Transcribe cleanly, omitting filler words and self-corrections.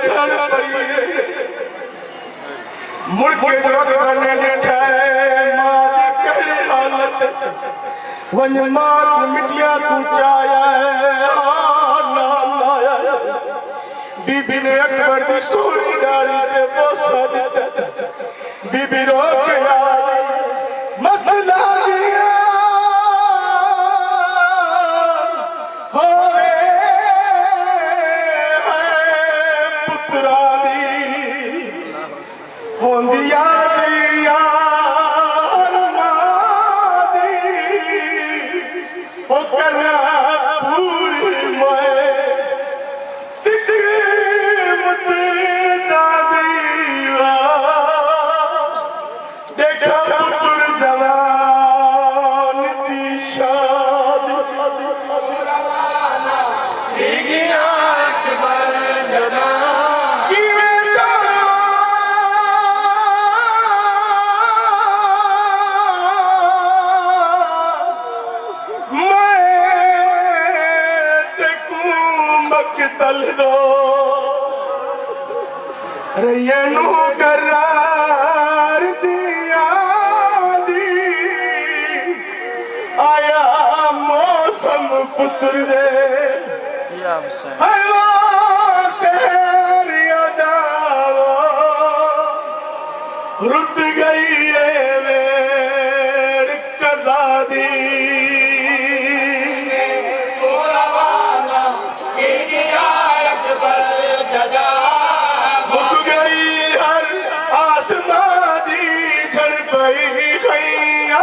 देखण पई मुड़ के जब बने निठाए मां दी कड़ी हालत वन मार मिटिया तू चाया ना लाया बीबी ने अकबर दी सोरी डाली ते बोसा दिता बीबी रो के आई मसला दिया होवे पुत्रा दी होंदिया सिया मादी ओ करना पूरी मैं सिकमत दादीवा देखा पुत्र जवान दी शादी दीगिया अकबर जना तल दो रैयनू करार दिया दी आया मौसम पुत्र दे हवा सहरिया दावा रुद गई है वेड़ कज़ा दी मुक गई हर आसमां दी झड़ पई खैया